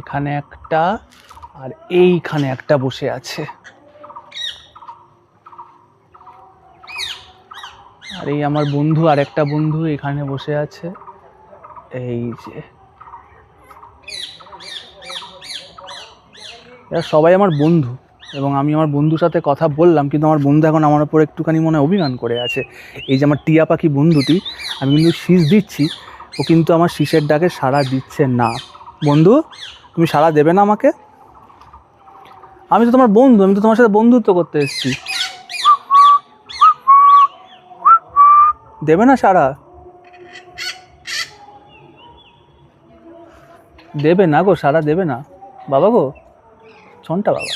এখানে একটা, আর এইখানে একটা বসে আছে। আর এই আমার বন্ধু, আর একটা বন্ধু এখানে বসে আছে। এই যে এরা সবাই আমার বন্ধু, এবং আমি আমার বন্ধুর সাথে কথা বললাম, কিন্তু আমার বন্ধু এখন আমার উপর একটুখানি মনে অভিমান করে আছে। এই যে আমার টিয়া পাখি বন্ধুটি, আমি কিন্তু শীষ দিচ্ছি, ও কিন্তু আমার শীষের ডাকে সাড়া দিচ্ছে না। বন্ধু, তুমি সাড়া দেবে না আমাকে? আমি তো তোমার বন্ধু, আমি তো তোমার সাথে বন্ধুত্ব করতে এসেছি। দেবে না সাড়া? দেবে না গো, সাড়া দেবে না বাবা গো, ছনটা বাবা।